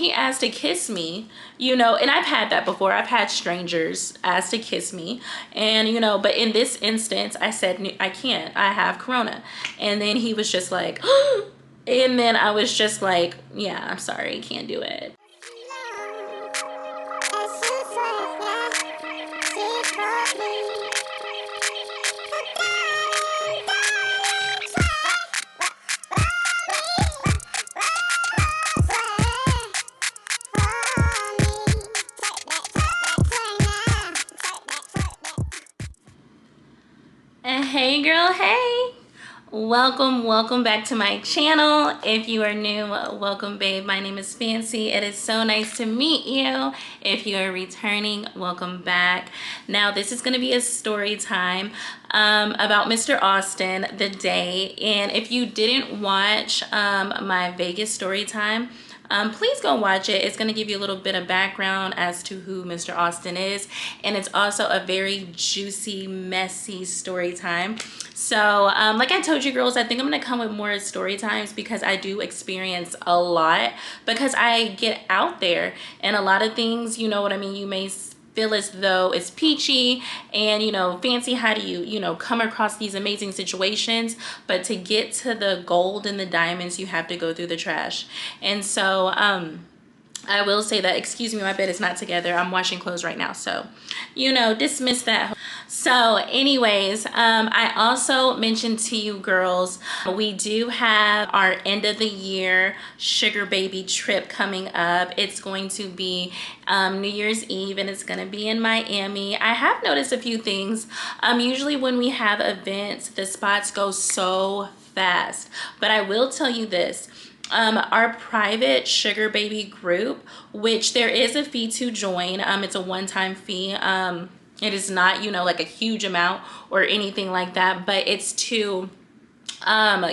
he asked to kiss me, you know, and I've had that before. I've had strangers ask to kiss me, and you know, but in this instance, I said, I can't, I have corona. And then he was just like, and then I was just like, yeah, I'm sorry, can't do it. Hey girl, hey, welcome back to my channel. If you are new, welcome babe. My name is Fancy. It is so nice to meet you. If you are returning, welcome back. Now this is going to be a story time about Mr. Austin, the day. And if you didn't watch my Vegas story time, please go watch it. It's going to give you a little bit of background as to who Mr. Austin is. And it's also a very juicy, messy story time. So like I told you girls, I think I'm going to come with more story times because I do experience a lot, because I get out there and a lot of things, you know what I mean, you may feel as though it's peachy and, you know, fancy. How do you know, come across these amazing situations? But to get to the gold and the diamonds, you have to go through the trash. And so I will say that, excuse me, my bed is not together. I'm washing clothes right now, so, you know, dismiss that. So anyways, I also mentioned to you girls, we do have our end of the year sugar baby trip coming up. It's going to be New Year's Eve, and it's going to be in Miami. I have noticed a few things. Usually when we have events, the spots go so fast, but I will tell you this. Our private sugar baby group, which there is a fee to join. It's a one-time fee. It is not, you know, like a huge amount or anything like that, but it's to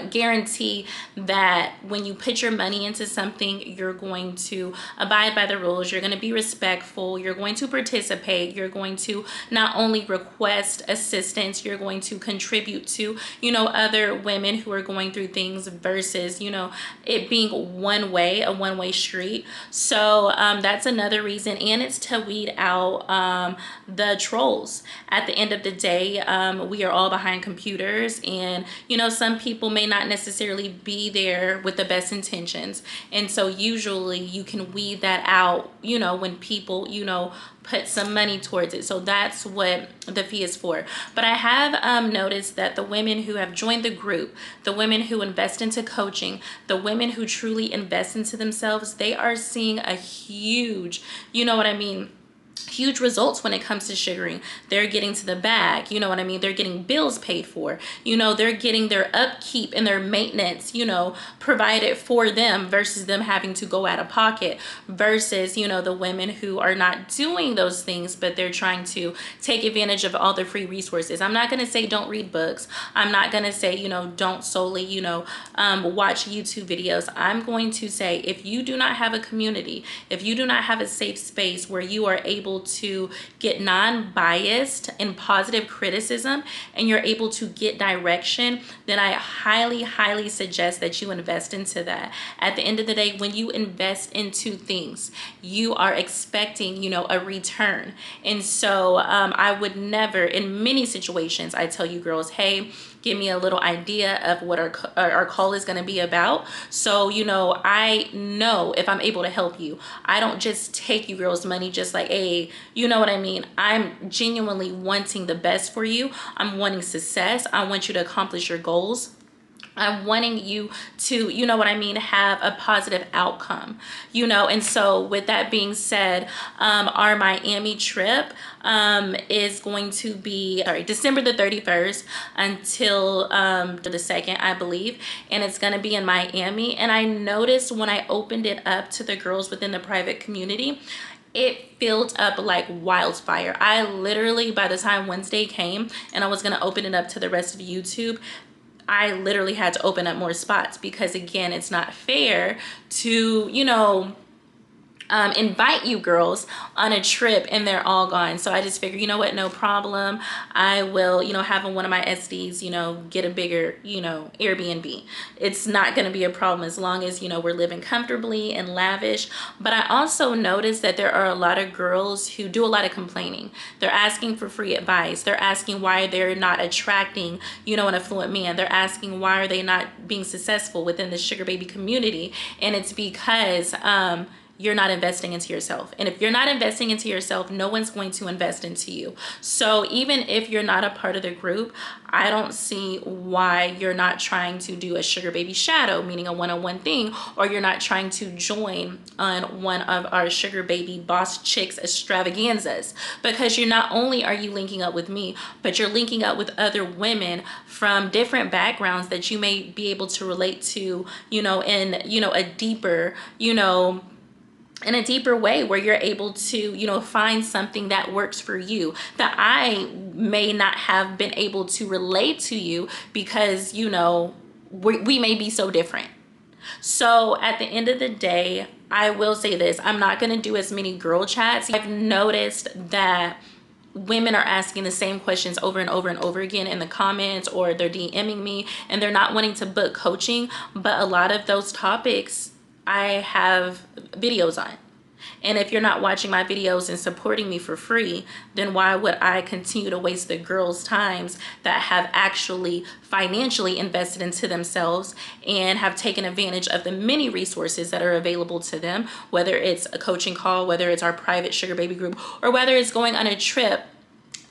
guarantee that when you put your money into something, you're going to abide by the rules, you're going to be respectful, you're going to participate, you're going to not only request assistance, you're going to contribute to, you know, other women who are going through things versus, you know, it being a one-way street. So that's another reason, and it's to weed out the trolls. At the end of the day, we are all behind computers, and you know, some people may not necessarily be there with the best intentions, and so usually you can weed that out, you know, when people, you know, put some money towards it. So that's what the fee is for. But I have noticed that the women who have joined the group, the women who invest into coaching, the women who truly invest into themselves, they are seeing a huge, you know what I mean, huge results when it comes to sugaring. They're getting to the bag, you know what I mean? They're getting bills paid for, you know, they're getting their upkeep and their maintenance, you know, provided for them versus them having to go out of pocket, versus, you know, the women who are not doing those things, but they're trying to take advantage of all the free resources. I'm not going to say don't read books. I'm not going to say, you know, don't solely, you know, watch YouTube videos. I'm going to say, if you do not have a community, if you do not have a safe space where you are able to get non-biased and positive criticism, and you're able to get direction, then I highly suggest that you invest into that. At the end of the day, when you invest into things, you are expecting, you know, a return. And so I would never, in many situations, I tell you girls, hey, give me a little idea of what our call is going to be about. So, you know, I know if I'm able to help you, I don't just take you girls' money just like, hey, you know what I mean? I'm genuinely wanting the best for you. I'm wanting success. I want you to accomplish your goals. I'm wanting you to, you know what I mean, have a positive outcome, you know. And so with that being said, our Miami trip is going to be, December the 31st until the 2nd, I believe. And it's going to be in Miami. And I noticed when I opened it up to the girls within the private community, it filled up like wildfire. I literally, by the time Wednesday came and I was going to open it up to the rest of YouTube, I literally had to open up more spots, because again, it's not fair to, you know, invite you girls on a trip and they're all gone. So I just figured, you know what, no problem. I will, have one of my SDs, get a bigger, Airbnb. It's not going to be a problem as long as, we're living comfortably and lavish. But I also noticed that there are a lot of girls who do a lot of complaining. They're asking for free advice. They're asking why they're not attracting, an affluent man. They're asking why are they not being successful within the sugar baby community. And it's because, you're not investing into yourself. And if you're not investing into yourself, no one's going to invest into you. So even if you're not a part of the group, I don't see why you're not trying to do a sugar baby shadow, meaning a one-on-one thing, or you're not trying to join on one of our sugar baby boss chicks extravaganzas. Because you're not only are you linking up with me, but you're linking up with other women from different backgrounds that you may be able to relate to, in, a deeper, in a deeper way where you're able to, find something that works for you that I may not have been able to relate to you because, we may be so different. So at the end of the day, I will say this, I'm not going to do as many girl chats. I've noticed that women are asking the same questions over and over and over again in the comments, or they're DMing me and they're not wanting to book coaching. But a lot of those topics I have videos on. And if you're not watching my videos and supporting me for free, then why would I continue to waste the girls' times that have actually financially invested into themselves and have taken advantage of the many resources that are available to them, whether it's a coaching call, whether it's our private sugar baby group, or whether it's going on a trip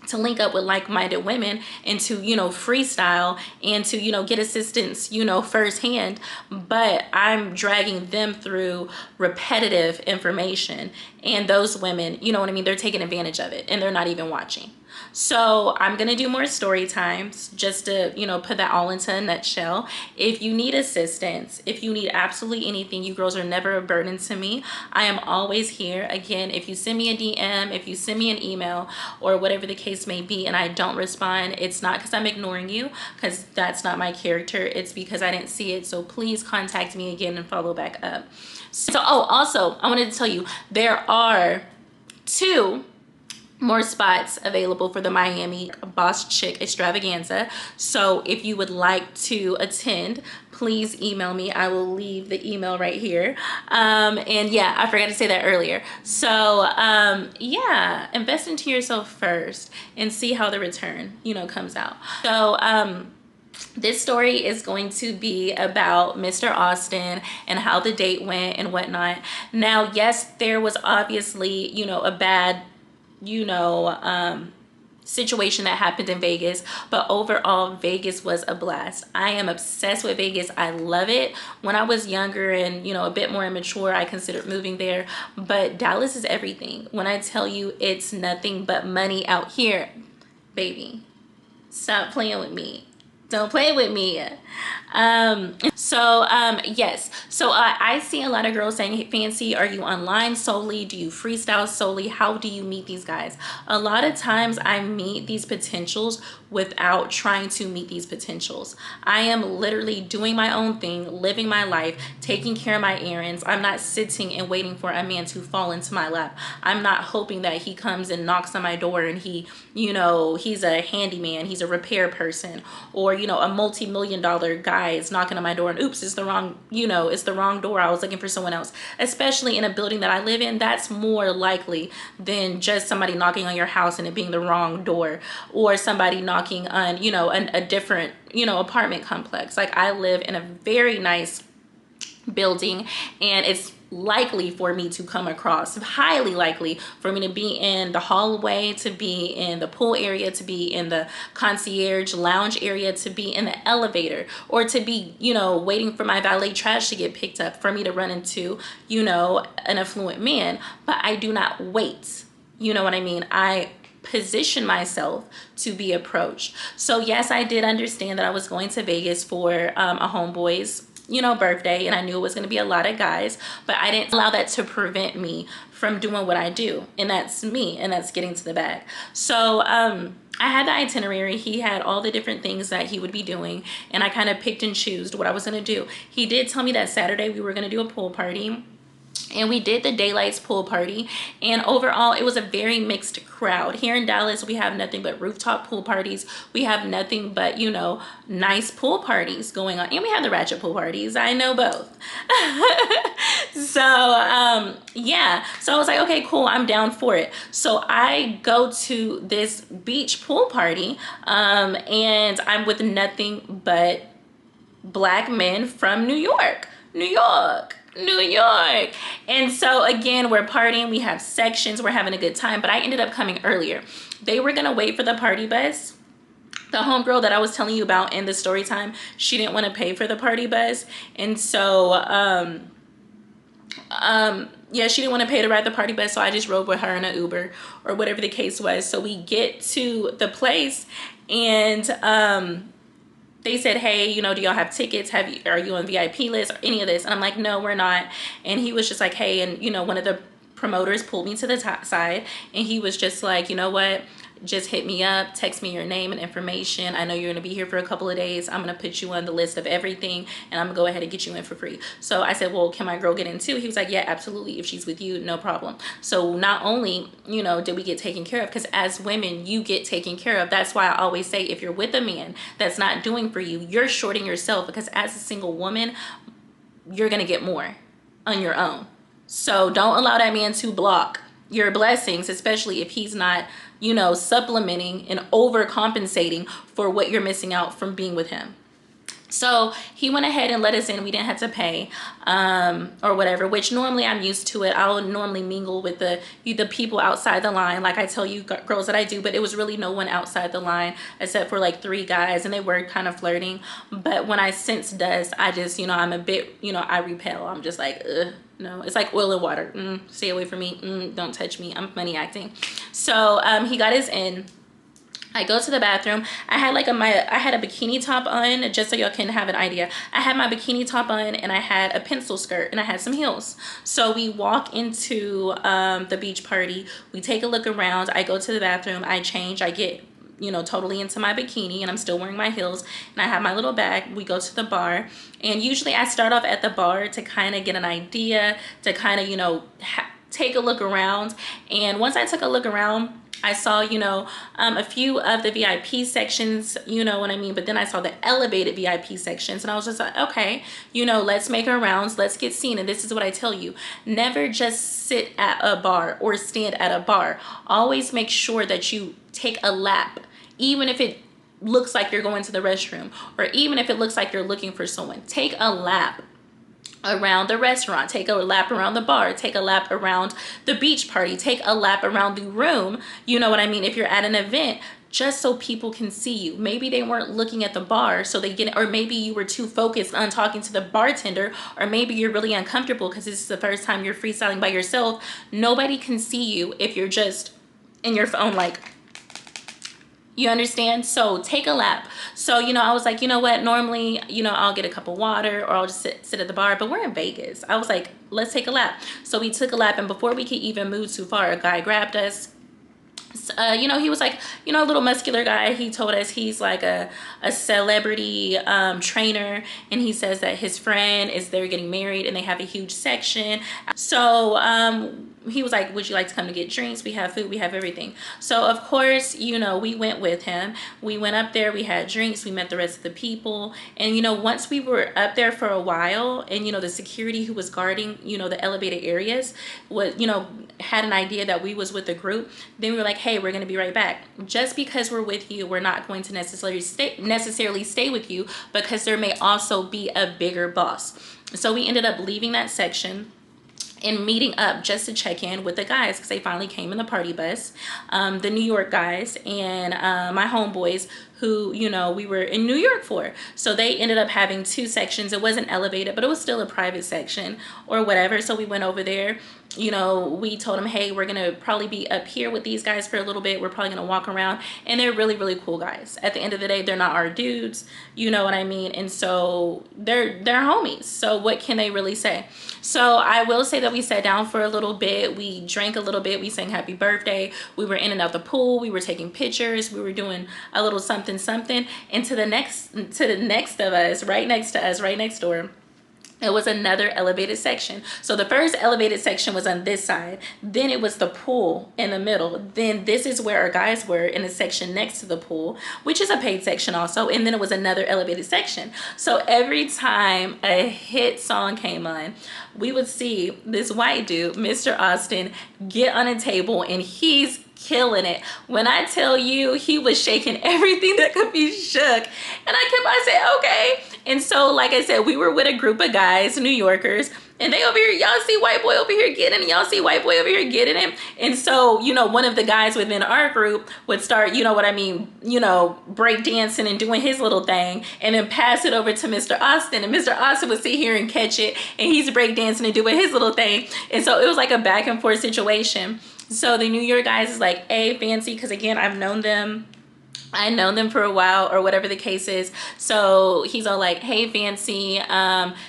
to link up with like-minded women and to, freestyle and to, get assistance, firsthand. But I'm dragging them through repetitive information. And those women, they're taking advantage of it and they're not even watching. So I'm going to do more story times just to, put that all into a nutshell. If you need assistance, if you need absolutely anything, you girls are never a burden to me. I am always here. Again, if you send me a DM, if you send me an email or whatever the case may be, and I don't respond, it's not because I'm ignoring you, because that's not my character. It's because I didn't see it. So please contact me again and follow back up. So, also, I wanted to tell you, there are 2 more spots available for the Miami Boss Chick Extravaganza. So if you would like to attend, please email me. I will leave the email right here. And yeah, I forgot to say that earlier. So yeah, invest into yourself first and see how the return, comes out. So this story is going to be about Mr. Austin and how the date went and whatnot. Now, yes, there was obviously, a bad situation that happened in Vegas, but overall Vegas was a blast. I am obsessed with Vegas. I love it. When I was younger and a bit more immature, I considered moving there, but Dallas is everything. When I tell you it's nothing but money out here, baby, stop playing with me. Don't play with me. Yes. So I see a lot of girls saying, hey, Fancy, are you online solely? Do you freestyle solely? How do you meet these guys? A lot of times I meet these potentials without trying to meet these potentials. I am literally doing my own thing, living my life, taking care of my errands. I'm not sitting and waiting for a man to fall into my lap. I'm not hoping that he comes and knocks on my door and he, he's a handyman, he's a repair person, or, a multi-million-dollar guy is knocking on my door and oops, it's the wrong, it's the wrong door. I was looking for someone else. Especially in a building that I live in, that's more likely than just somebody knocking on your house and it being the wrong door, or somebody knocking on, a different, apartment complex. Like, I live in a very nice building and it's likely for me to come across, highly likely for me to be in the hallway, to be in the pool area, to be in the concierge lounge area, to be in the elevator, or to be, waiting for my valet trash to get picked up, for me to run into, an affluent man. But I do not wait. You know what I mean? I position myself to be approached. So yes, I did understand that I was going to Vegas for a homeboy's birthday, and I knew it was going to be a lot of guys, but I didn't allow that to prevent me from doing what I do, and that's me, and that's getting to the bag. So I had the itinerary. He had all the different things that he would be doing, and I kind of picked and chose what I was going to do. He did tell me that Saturday we were going to do a pool party. And we did the Daylights pool party, and overall it was a very mixed crowd. Here in Dallas, we have nothing but rooftop pool parties. We have nothing but, you know, nice pool parties going on, and we have the ratchet pool parties. I know both. So yeah, so I was like, okay, cool, I'm down for it. So I go to this beach pool party, and I'm with nothing but black men from New York. And so again, we're partying, we have sections, we're having a good time, but I ended up coming earlier. They were gonna wait for the party bus. The homegirl that I was telling you about in the story time, she didn't want to pay for the party bus. And so yeah, she didn't want to pay to ride the party bus, so I just rode with her in an Uber or whatever the case was. So we get to the place, and they said, hey, you know, do y'all have tickets? Are you on VIP list or any of this? And I'm like, no, we're not. And he was just like, hey, and you know, one of the promoters pulled me to the top side, and he was just like, you know what? Just hit me up, text me your name and information. I know you're gonna be here for a couple of days. I'm gonna put you on the list of everything, and I'm gonna go ahead and get you in for free. So I said, well, can my girl get in too? He was like, yeah, absolutely. If she's with you, no problem. So not only, you know, did we get taken care of, because as women, you get taken care of. That's why I always say, if you're with a man that's not doing for you, you're shorting yourself, because as a single woman, you're gonna get more on your own. So don't allow that man to block your blessings, especially if he's not, you know, supplementing and overcompensating for what you're missing out from being with him. So he went ahead and let us in. We didn't have to pay or whatever, which normally I'm used to it. I'll normally mingle with the people outside the line, like I tell you girls that I do, but it was really no one outside the line except for like 3 guys, and they were kind of flirting. But when I sense dust, I just, you know, I'm a bit, you know, I repel. I'm just like, ugh. No, it's like oil and water. Stay away from me. Don't touch me. I'm funny acting. So he got us in. I go to the bathroom. I had like I had a bikini top on, just so y'all can have an idea. I had my bikini top on, and I had a pencil skirt, and I had some heels. So we walk into the beach party. We take a look around. I go to the bathroom. I change. I get, you know, totally into my bikini, and I'm still wearing my heels, and I have my little bag. We go to the bar, and usually I start off at the bar to kind of get an idea, to kind of, you know, take a look around. And once I took a look around, I saw, you know, a few of the VIP sections, you know what I mean? But then I saw the elevated VIP sections, and I was just like, okay, you know, let's make our rounds. Let's get seen. And this is what I tell you. Never just sit at a bar or stand at a bar. Always make sure that you take a lap, even if it looks like you're going to the restroom, or even if it looks like you're looking for someone. Take a lap around the restaurant, take a lap around the bar, take a lap around the beach party, take a lap around the room, you know what I mean, if you're at an event, just so people can see you. Maybe they weren't looking at the bar, so they get, or maybe you were too focused on talking to the bartender, or maybe you're really uncomfortable because this is the first time you're freestyling by yourself. Nobody can see you if you're just in your phone, like, you understand? So take a lap. So, you know, I was like, you know what? Normally, you know, I'll get a cup of water, or I'll just sit at the bar, but we're in Vegas. I was like, let's take a lap. So we took a lap, and before we could even move too far, a guy grabbed us. You know, he was like, you know, a little muscular guy. He told us he's like a celebrity trainer, and he says that his friend is there getting married, and they have a huge section. So he was like, would you like to come to get drinks? We have food, we have everything. So of course, you know, we went with him. We went up there, we had drinks, we met the rest of the people. And, you know, once we were up there for a while, and, you know, the security who was guarding, you know, the elevated areas was, you know, had an idea that we was with the group. Then we were like, hey, we're going to be right back. Just because we're with you, we're not going to necessarily stay with you, because there may also be a bigger boss. So we ended up leaving that section and meeting up just to check in with the guys, because they finally came in the party bus, the New York guys, and my homeboys, who, you know, we were in New York for. So they ended up having 2 sections. It wasn't elevated, but it was still a private section or whatever. So we went over there. You know, we told them, hey, we're gonna probably be up here with these guys for a little bit. We're probably gonna walk around, and they're really, really cool guys. At the end of the day, they're not our dudes, you know what I mean? And so they're homies. So what can they really say? So I will say that we sat down for a little bit. We drank a little bit. We sang happy birthday. We were in and out the pool. We were taking pictures. We were doing a little something. And to the next of us, right next to us, right next door, it was another elevated section. So the first elevated section was on this side. Then it was the pool in the middle. Then this is where our guys were in the section next to the pool, which is a paid section also. And then it was another elevated section. So every time a hit song came on, we would see this white dude, Mr. Austin, get on a table, and he's killing it. When I tell you, he was shaking everything that could be shook. And I said, okay. And so, like I said, we were with a group of guys, New Yorkers, and they over here, y'all see white boy over here getting it, y'all see white boy over here getting it. And so, you know, one of the guys within our group would start, you know what I mean, you know, break dancing and doing his little thing, and then pass it over to Mr. Austin. And Mr. Austin would sit here and catch it, and he's break dancing and doing his little thing. And so it was like a back and forth situation. So the New York guys is like, hey, Fancy, because again, I've known them for a while, or whatever the case is. So he's all like, hey, Fancy,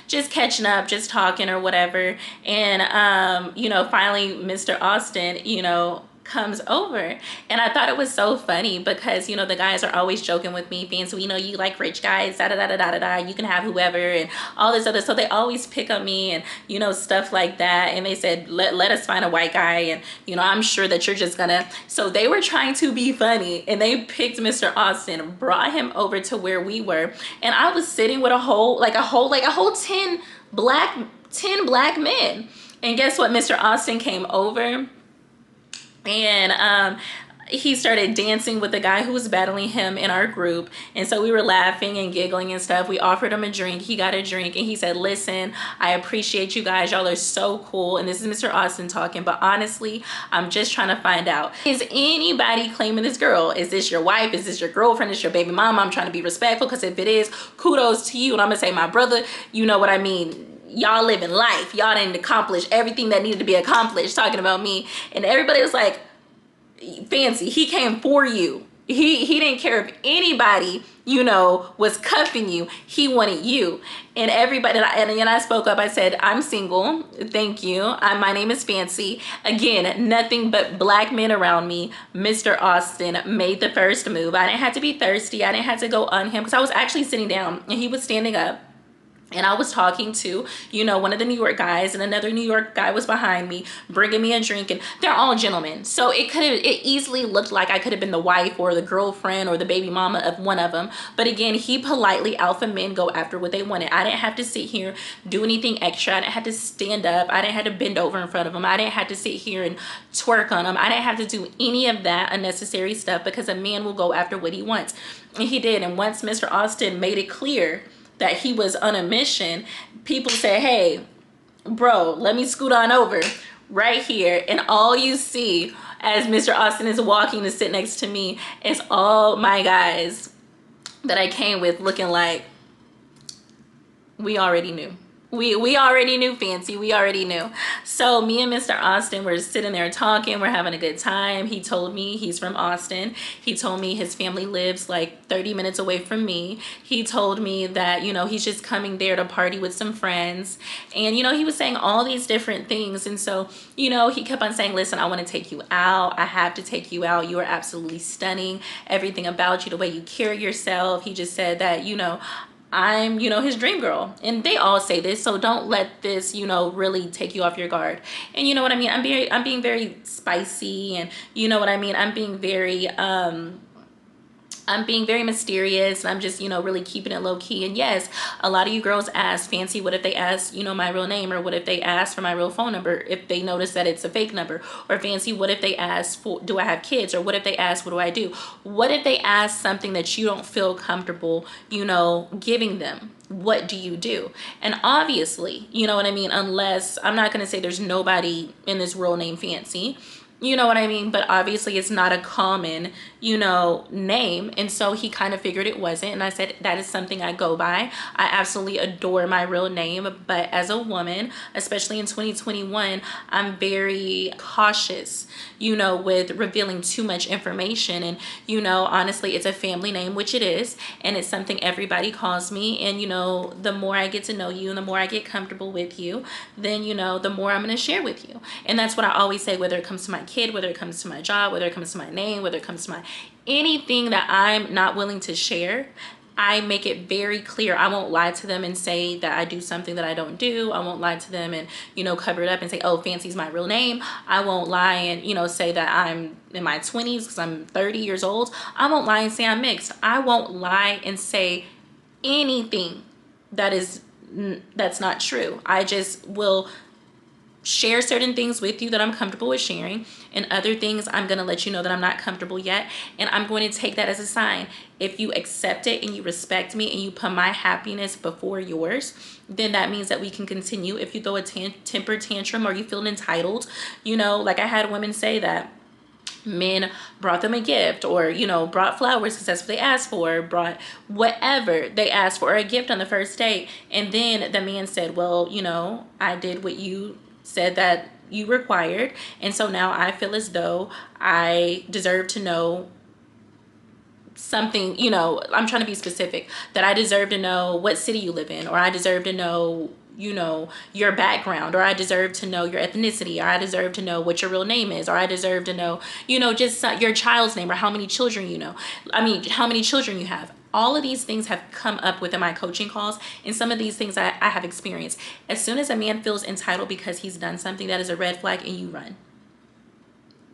just catching up, just talking or whatever. And, you know, finally, Mr. Austin, you know, comes over. And I thought it was so funny because, you know, the guys are always joking with me, Fancy, we know you like rich guys, da da da da da da, you can have whoever, and all this other. So they always pick on me and, you know, stuff like that. And they said, let us find a white guy, and, you know, I'm sure that you're just gonna. So they were trying to be funny, and they picked Mr. Austin, brought him over to where we were, and I was sitting with a whole 10 black men. And guess what? Mr. Austin came over, and he started dancing with the guy who was battling him in our group. And so we were laughing and giggling and stuff. We offered him a drink. He got a drink, and he said, listen, I appreciate you guys. Y'all are so cool. And this is Mr. Austin talking. But honestly, I'm just trying to find out, is anybody claiming this girl? Is this your wife? Is this your girlfriend? Is this your baby mama? I'm trying to be respectful, because if it is, kudos to you. And I'm going to say, my brother, you know what I mean? Y'all living life. Y'all didn't accomplish everything that needed to be accomplished, talking about me. And everybody was like, Fancy, he came for you. He didn't care if anybody, you know, was cuffing you. He wanted you. And everybody, and I spoke up. I said, I'm single. Thank you. My name is Fancy. Again, nothing but black men around me. Mr. Austin made the first move. I didn't have to be thirsty. I didn't have to go on him, because I was actually sitting down and he was standing up. And I was talking to, you know, one of the New York guys, and another New York guy was behind me bringing me a drink, and they're all gentlemen. So it easily looked like I could have been the wife or the girlfriend or the baby mama of one of them. But again, he politely, alpha men go after what they wanted. I didn't have to sit here, do anything extra. I didn't have to stand up. I didn't have to bend over in front of him. I didn't have to sit here and twerk on him. I didn't have to do any of that unnecessary stuff, because a man will go after what he wants. And he did. And once Mr. Austin made it clear that he was on a mission, people said, hey, bro, let me scoot on over right here. And all you see as Mr. Austin is walking to sit next to me is all my guys that I came with looking like, we already knew. We already knew, Fancy. We already knew. So me and Mr. Austin were sitting there talking. We're having a good time. He told me he's from Austin. He told me his family lives like 30 minutes away from me. He told me that, you know, he's just coming there to party with some friends. And, you know, he was saying all these different things. And so, you know, he kept on saying, listen, I want to take you out. I have to take you out. You are absolutely stunning. Everything about you, the way you carry yourself. He just said that, you know, I'm, you know, his dream girl. And they all say this, so don't let this, you know, really take you off your guard. And you know what I mean? I'm being very spicy, and you know what I mean? I'm being very mysterious, and I'm just, you know, really keeping it low key. And yes, a lot of you girls ask, Fancy, what if they ask, you know, my real name, or what if they ask for my real phone number if they notice that it's a fake number? Or Fancy, what if they ask for, do I have kids? Or what if they ask, what do I do? What if they ask something that you don't feel comfortable, you know, giving them? What do you do? And obviously, you know what I mean, unless, I'm not going to say there's nobody in this world named Fancy, you know what I mean? But obviously it's not a common, you know, name. And so he kind of figured it wasn't. And I said, that is something I go by. I absolutely adore my real name. But as a woman, especially in 2021, I'm very cautious, you know, with revealing too much information. And, you know, honestly, it's a family name, which it is. And it's something everybody calls me. And, you know, the more I get to know you and the more I get comfortable with you, then, you know, the more I'm going to share with you. And that's what I always say, whether it comes to my kid, whether it comes to my job, whether it comes to my name, whether it comes to my anything that I'm not willing to share, I make it very clear. I won't lie to them and say that I do something that I don't do. I won't lie to them and, you know, cover it up and say, oh, Fancy's my real name. I won't lie and, you know, say that I'm in my 20s because I'm 30 years old. I won't lie and say I'm mixed. I won't lie and say anything that's not true. I just will share certain things with you that I'm comfortable with sharing, and other things I'm going to let you know that I'm not comfortable yet, and I'm going to take that as a sign. If you accept it and you respect me and you put my happiness before yours, then that means that we can continue. If you throw a temper tantrum or you feel entitled, you know, like I had women say that men brought them a gift, or, you know, brought flowers because that's what they asked for, brought whatever they asked for, or a gift on the first date, and then the man said, well, you know, I did what you said that you required, and so now I feel as though I deserve to know something, you know, I'm trying to be specific, that I deserve to know what city you live in, or I deserve to know, you know, your background, or I deserve to know your ethnicity, or I deserve to know what your real name is, or I deserve to know, you know, just your child's name, or how many children you know. I mean, how many children you have. All of these things have come up within my coaching calls, and some of these things I have experienced. As soon as a man feels entitled because he's done something, that is a red flag, and you run.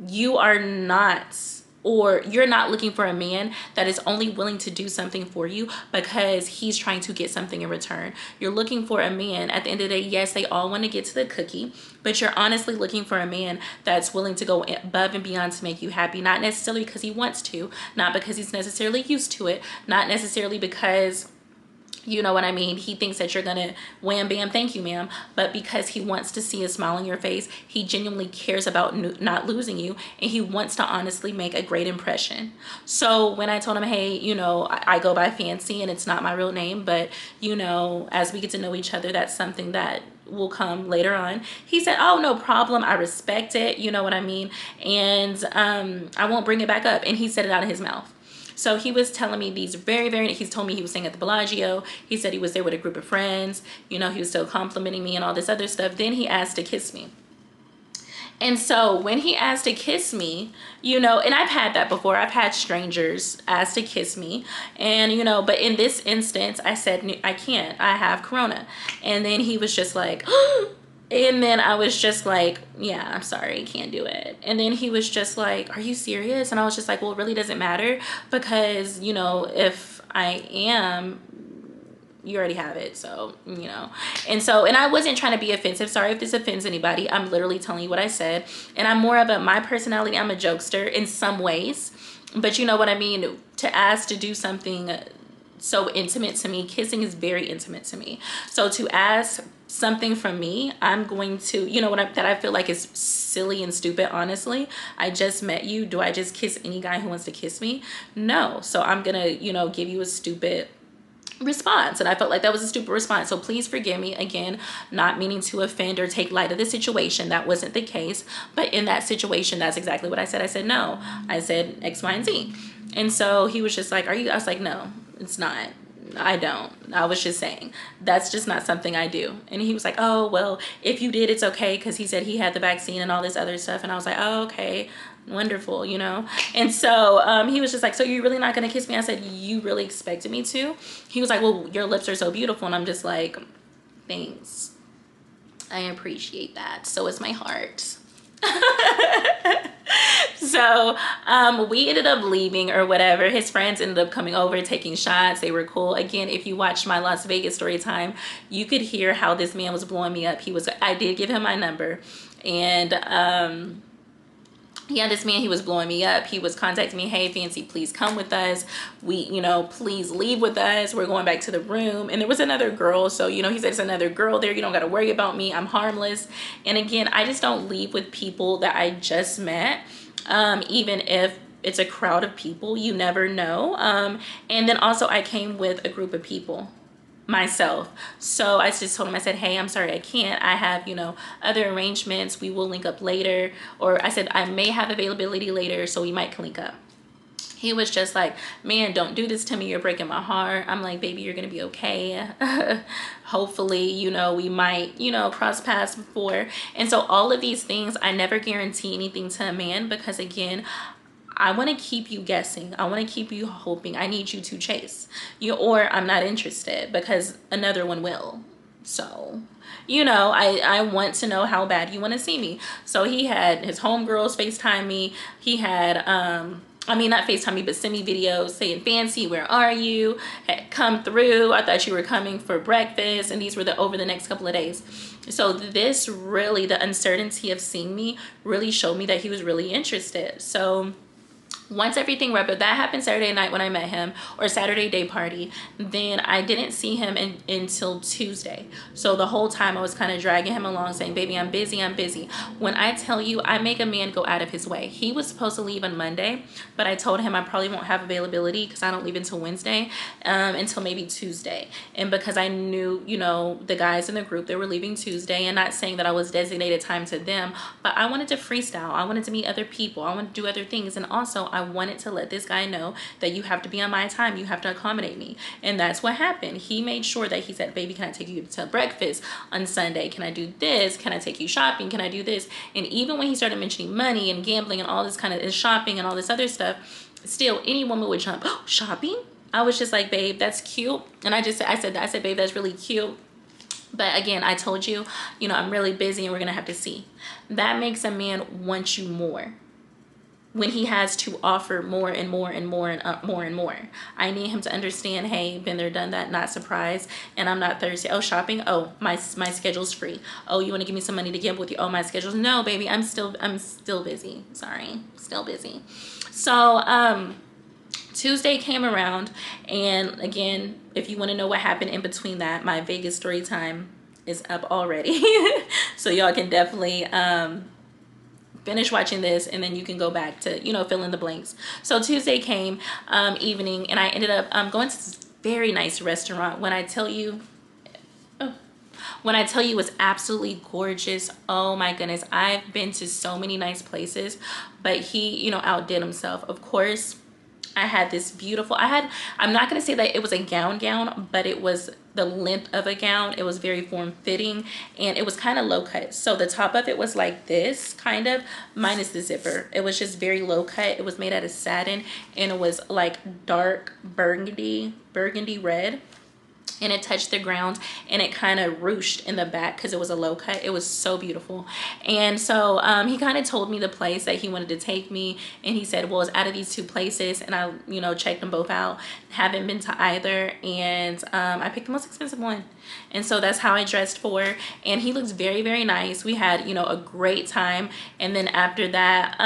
You are not, or you're not looking for a man that is only willing to do something for you because he's trying to get something in return. You're looking for a man, at the end of the day, yes, they all want to get to the cookie, but you're honestly looking for a man that's willing to go above and beyond to make you happy, not necessarily because he wants to, not because he's necessarily used to it, not necessarily because, you know what I mean, he thinks that you're gonna wham bam thank you ma'am, but because he wants to see a smile on your face. He genuinely cares about not losing you, and he wants to honestly make a great impression. So when I told him, hey, you know, I go by Fancy and it's not my real name, but, you know, as we get to know each other, that's something that will come later on. He said, oh, no problem, I respect it, you know what I mean, and I won't bring it back up. And he said it out of his mouth. So he was telling me these he's told me he was staying at the Bellagio. He said he was there with a group of friends. You know, he was still complimenting me and all this other stuff. Then he asked to kiss me. And so when he asked to kiss me, you know, and I've had that before. I've had strangers ask to kiss me. And, you know, but in this instance, I said, I can't. I have corona. And then he was just like, and then I was just like, yeah, I'm sorry, can't do it. And then he was just like, are you serious? And I was just like, well, it really doesn't matter, because, you know, if I am, you already have it. So, you know, and I wasn't trying to be offensive. Sorry if this offends anybody. I'm literally telling you what I said. And I'm more of my personality, I'm a jokester in some ways, but you know what I mean? To ask to do something so intimate to me, kissing is very intimate to me. So to ask something from me, I'm going to, you know, that I feel like is silly and stupid, honestly. I just met you. Do I just kiss any guy who wants to kiss me? No. So I'm gonna, you know, give you a stupid response, and I felt like that was a stupid response. So please forgive me, again, not meaning to offend or take light of the situation. That wasn't the case, but in that situation, that's exactly what I said. I said no. I said X, Y, and Z. And so he was just like, are you? I was like, no, it's not. I don't. I was just saying, that's just not something I do. And he was like, oh, well, if you did, it's okay, because he said he had the vaccine and all this other stuff. And I was like, oh, okay, wonderful, you know. And so he was just like, so you're really not gonna kiss me? I said, you really expected me to? He was like, well, your lips are so beautiful. And I'm just like, thanks, I appreciate that. So is my heart. So we ended up leaving or whatever. His friends ended up coming over, taking shots. They were cool. Again, if you watched my Las Vegas story time, you could hear how this man was blowing me up. I did give him my number, and yeah, this man, he was blowing me up. He was contacting me, hey, Fancy, please come with us. You know, please leave with us. We're going back to the room. And there was another girl. So, you know, he said, it's another girl there. You don't got to worry about me. I'm harmless. And again, I just don't leave with people that I just met. Even if it's a crowd of people, you never know. And then also I came with a group of people myself. So I just told him, I said, hey, I'm sorry, I can't. I have, you know, other arrangements. We will link up later. Or I said, I may have availability later, so we might link up. He was just like, man, don't do this to me. You're breaking my heart. I'm like, baby, you're going to be okay. Hopefully, you know, we might, you know, cross paths before. And so all of these things, I never guarantee anything to a man, because again, I want to keep you guessing. I want to keep you hoping. I need you to chase you, or I'm not interested because another one will. So, you know, I want to know how bad you want to see me. So he had his homegirls FaceTime me. He had, I mean, not FaceTime me, but send me videos saying, Fancy, where are you? Had come through. I thought you were coming for breakfast. And these were over the next couple of days. So this really, the uncertainty of seeing me really showed me that he was really interested. So once everything wrapped up, that happened Saturday night when I met him, or Saturday day party. Then I didn't see him until Tuesday. So the whole time I was kind of dragging him along saying, baby, I'm busy, I'm busy. When I tell you, I make a man go out of his way. He was supposed to leave on Monday, but I told him I probably won't have availability because I don't leave until Wednesday, until maybe Tuesday. And because I knew, you know, the guys in the group, they were leaving Tuesday, and not saying that I was designated time to them, but I wanted to freestyle. I wanted to meet other people. I wanted to do other things. And also I wanted to let this guy know that you have to be on my time. You have to accommodate me. And that's what happened. He made sure that he said, baby, can I take you to breakfast on Sunday? Can I do this? Can I take you shopping? Can I do this? And even when he started mentioning money and gambling and all this kind of shopping and all this other stuff, still any woman would jump, oh, shopping? I was just like, babe, that's cute. And I said, babe, that's really cute. But again, I told you, you know, I'm really busy and we're going to have to see. That makes a man want you more when he has to offer more and more and more and more and more. I need him to understand, hey, been there, done that, not surprised, and I'm not thirsty. Oh, shopping? Oh, my schedule's free. Oh, you want to give me some money to gamble with you? Oh, my schedule's, no, baby, I'm still busy. Sorry, still busy. So, Tuesday came around, and again, if you want to know what happened in between that, my Vegas story time is up already. So y'all can definitely finish watching this, and then you can go back to, you know, fill in the blanks. So Tuesday came evening, and I ended up going to this very nice restaurant. When I tell you it's absolutely gorgeous, oh my goodness, I've been to so many nice places, but he, you know, outdid himself. Of course, I had this beautiful, I'm not going to say that it was a gown, but it was the length of a gown. It was very form-fitting, and it was kind of low cut. So the top of it was like this, kind of, minus the zipper. It was just very low cut. It was made out of satin, and it was like dark burgundy red. And it touched the ground, and it kind of ruched in the back because it was a low cut. It was so beautiful. And so he kind of told me the place that he wanted to take me, and he said, well, it's out of these two places, and I, you know, checked them both out, haven't been to either, and I picked the most expensive one. And so that's how I dressed for, and he looks very, very nice. We had, you know, a great time. And then after that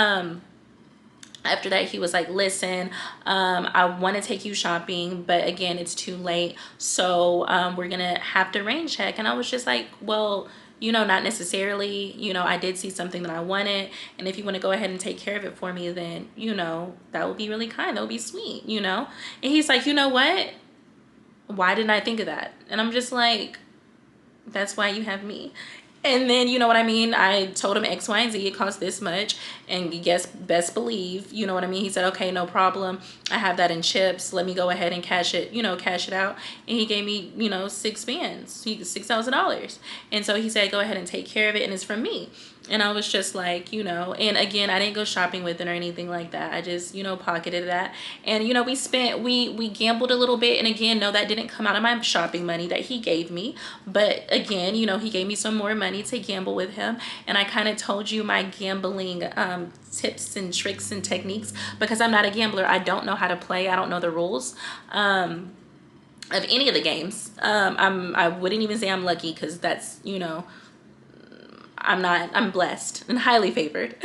he was like, listen, I want to take you shopping, but again, it's too late, so we're gonna have to rain check. And I was just like, well, you know, not necessarily, you know, I did see something that I wanted, and if you want to go ahead and take care of it for me, then, you know, that would be really kind, that would be sweet, you know. And he's like, you know what, why didn't I think of that? And I'm just like, that's why you have me. And then, you know what I mean, I told him X, Y, and Z, it costs this much, and guess, best believe, you know what I mean, he said, okay, no problem, I have that in chips, let me go ahead and cash it, you know, cash it out. And he gave me, you know, $6,000. And so he said, go ahead and take care of it, and it's from me. And I was just like, you know, and again, I didn't go shopping with it or anything like that. I just, you know, pocketed that. And, you know, we gambled a little bit. And again, no, that didn't come out of my shopping money that he gave me. But again, you know, he gave me some more money to gamble with him. And I kind of told you my gambling tips and tricks and techniques, because I'm not a gambler. I don't know how to play. I don't know the rules of any of the games. I wouldn't even say I'm lucky, because that's, you know, I'm blessed and highly favored.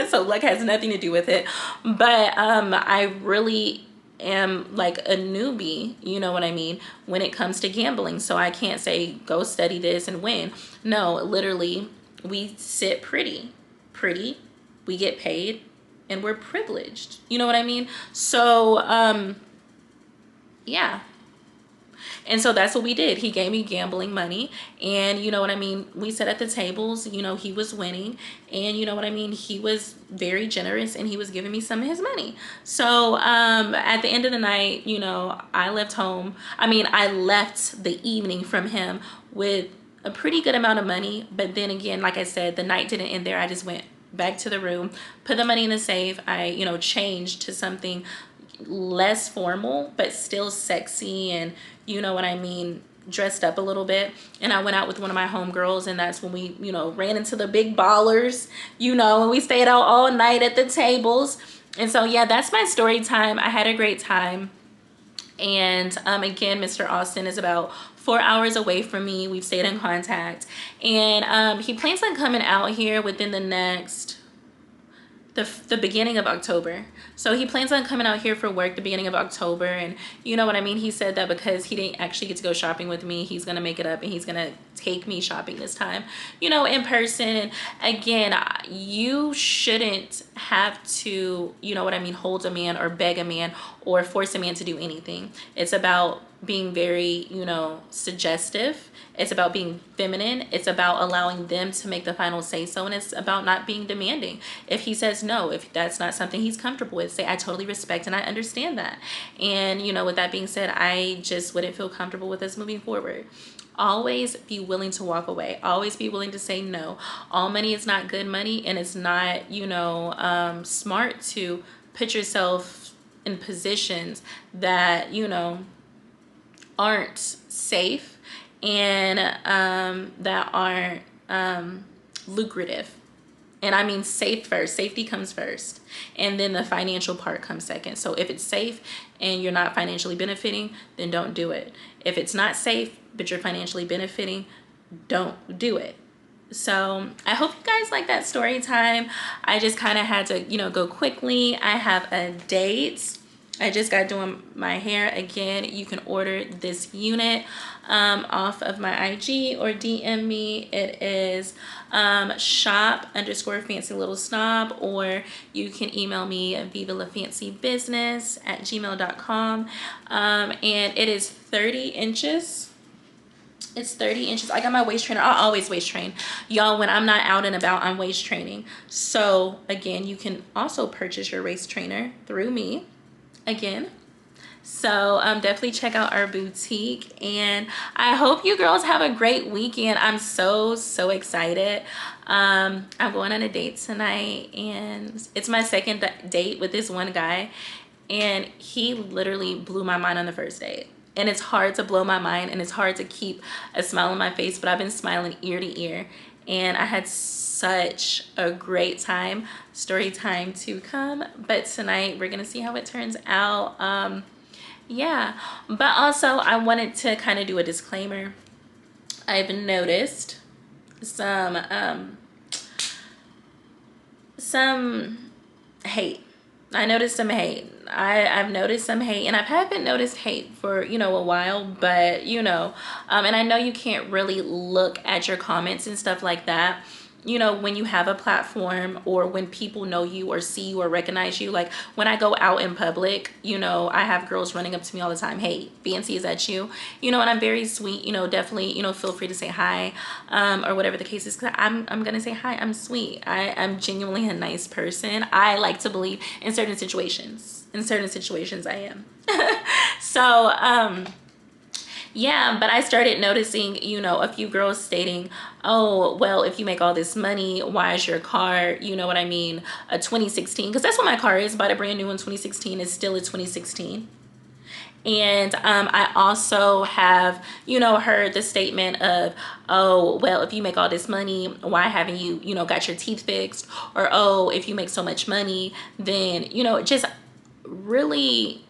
So luck has nothing to do with it. But I really am like a newbie, you know what I mean, when it comes to gambling. So I can't say go study this and win. No, literally, we sit pretty, we get paid, and we're privileged. You know what I mean? So yeah. And so that's what we did. He gave me gambling money, and you know what I mean, we sat at the tables, you know, he was winning, and you know what I mean, he was very generous, and he was giving me some of his money. So at the end of the night, you know, I left the evening from him with a pretty good amount of money. But then again, like I said, the night didn't end there. I just went back to the room, put the money in the safe. I, changed to something less formal, but still sexy, and you know what I mean, dressed up a little bit. And I went out with one of my homegirls, and that's when we, ran into the big ballers, and we stayed out all night at the tables. And so, yeah, that's my story time. I had a great time. And again, Mr. Austin is about 4 hours away from me. We've stayed in contact, and he plans on coming out here within the next the beginning of October. So he plans on coming out here for work the beginning of October. And you know what I mean? He said that because he didn't actually get to go shopping with me, he's going to make it up and he's going to take me shopping this time, in person. And again, you shouldn't have to, hold a man or beg a man or force a man to do anything. It's about being very, suggestive. It's about being feminine. It's about allowing them to make the final say so. And it's about not being demanding. If he says no, if that's not something he's comfortable with, say, I totally respect and I understand that. And, with that being said, I just wouldn't feel comfortable with us moving forward. Always be willing to walk away. Always be willing to say no. All money is not good money, and it's not, smart to put yourself in positions that, aren't safe and that aren't lucrative. And I mean safe first. Safety comes first, and then the financial part comes second. So if it's safe and you're not financially benefiting, then don't do it. If it's not safe but you're financially benefiting, don't do it. So I hope you guys like that story time. I just kind of had to, go quickly. I have a date. I just got doing my hair. Again, you can order this unit off of my IG or DM me. It is shop_fancy_little_snob, or you can email me at vivalafancybusiness@gmail.com. And it is 30 inches. It's 30 inches. I got my waist trainer. I always waist train. Y'all, when I'm not out and about, I'm waist training. So again, you can also purchase your waist trainer through me. Again, so definitely check out our boutique, and I hope you girls have a great weekend. I'm so excited. I'm going on a date tonight, and it's my second date with this one guy, and he literally blew my mind on the first date. And it's hard to blow my mind, and it's hard to keep a smile on my face, but I've been smiling ear to ear, and I had such a great time. Story time to come, but tonight we're gonna see how it turns out. Yeah, but also I wanted to kind of do a disclaimer. I've noticed some hate. I noticed some hate. I've noticed some hate, and I haven't noticed hate for, a while, but, and I know you can't really look at your comments and stuff like that, when you have a platform, or when people know you or see you or recognize you. Like when I go out in public, I have girls running up to me all the time. Hey, Fancy, is that you? And I'm very sweet, definitely, feel free to say hi, or whatever the case is. Cause I'm going to say hi. I'm sweet. I'm genuinely a nice person. I like to believe in certain situations. I am. So, yeah, but I started noticing, a few girls stating, oh, well, if you make all this money, why is your car, a 2016? Because that's what my car is. Bought a brand new one, 2016. It's still a 2016. And I also have, heard the statement of, oh, well, if you make all this money, why haven't you, got your teeth fixed? Or, oh, if you make so much money, then, just really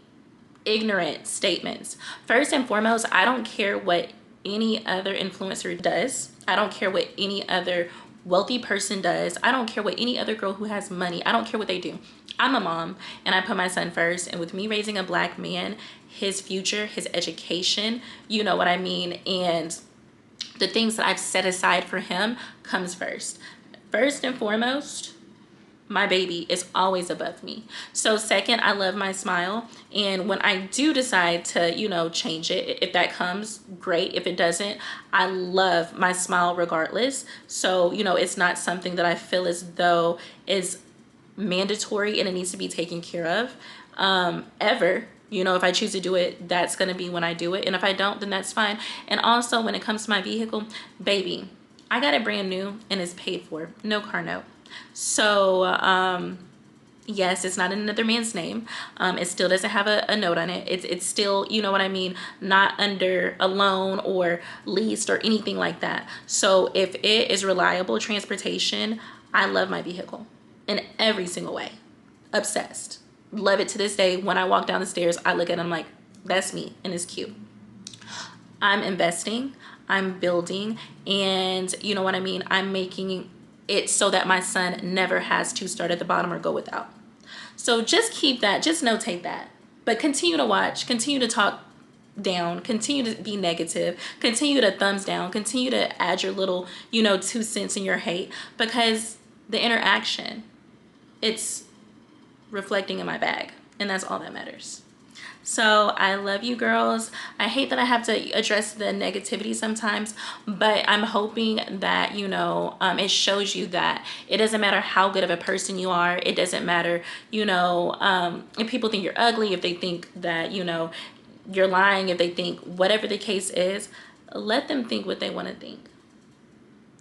ignorant statements. First and foremost, I don't care what any other influencer does. I don't care what any other wealthy person does. I don't care what any other girl who has money, I don't care what they do. I'm a mom, and I put my son first. And with me raising a black man, his future, his education, you know what I mean, and the things that I've set aside for him comes first. First and foremost, my baby is always above me. So second, I love my smile. And when I do decide to, change it, if that comes, great. If it doesn't, I love my smile regardless. So, it's not something that I feel as though is mandatory and it needs to be taken care of, ever. If I choose to do it, that's going to be when I do it. And if I don't, then that's fine. And also when it comes to my vehicle, baby, I got it brand new and it's paid for. No car note. So yes, it's not in another man's name. It still doesn't have a note on it. It's still, you know what I mean, not under a loan or leased or anything like that. So if it is reliable transportation, I love my vehicle in every single way. Obsessed. Love it to this day. When I walk down the stairs, I look at it, I'm like, that's me, and it's cute. I'm investing, I'm building, and you know what I mean? I'm making it so that my son never has to start at the bottom or go without. So just keep that, just notate that. But continue to watch, continue to talk down, continue to be negative, continue to thumbs down, continue to add your little, 2 cents in your hate, because the interaction, it's reflecting in my bag, and that's all that matters. So I love you girls. I hate that I have to address the negativity sometimes, but I'm hoping that, it shows you that it doesn't matter how good of a person you are. It doesn't matter, if people think you're ugly, if they think that, you're lying, if they think whatever the case is, let them think what they want to think.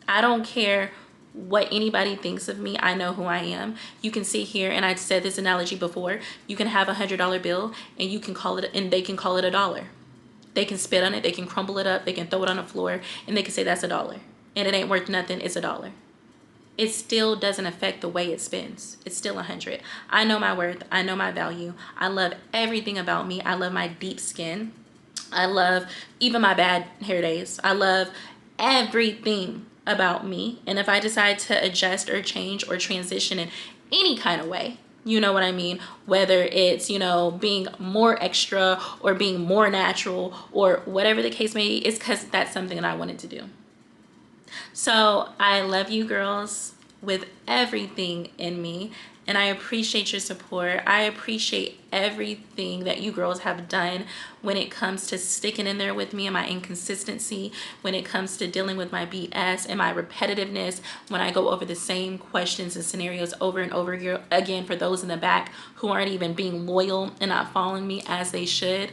I don't care what anybody thinks of me. I know who I am. You can see here, and I've said this analogy before, you can have $100 bill and you can call it, and they can call it $1. They can spit on it, they can crumble it up, they can throw it on the floor, and they can say that's $1. And it ain't worth nothing, it's $1. It still doesn't affect the way it spends. It's still 100. I know my worth, I know my value. I love everything about me. I love my deep skin. I love even my bad hair days. I love everything about me. And if I decide to adjust or change or transition in any kind of way, you know what I mean? Whether it's, being more extra or being more natural or whatever the case may be, it's because that's something that I wanted to do. So I love you girls with everything in me, and I appreciate your support. I appreciate everything that you girls have done when it comes to sticking in there with me and my inconsistency, when it comes to dealing with my BS and my repetitiveness, when I go over the same questions and scenarios over and over again for those in the back who aren't even being loyal and not following me as they should.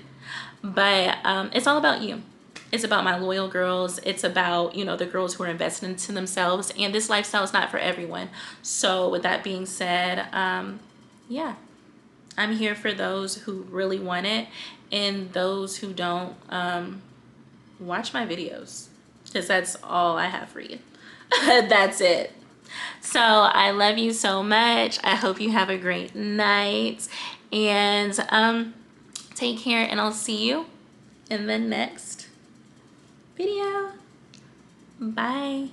But it's all about you. It's about my loyal girls. It's about, the girls who are investing into themselves. And this lifestyle is not for everyone. So with that being said, yeah, I'm here for those who really want it. And those who don't, watch my videos. Because that's all I have for you. That's it. So I love you so much. I hope you have a great night. And take care. And I'll see you in the next video. Bye.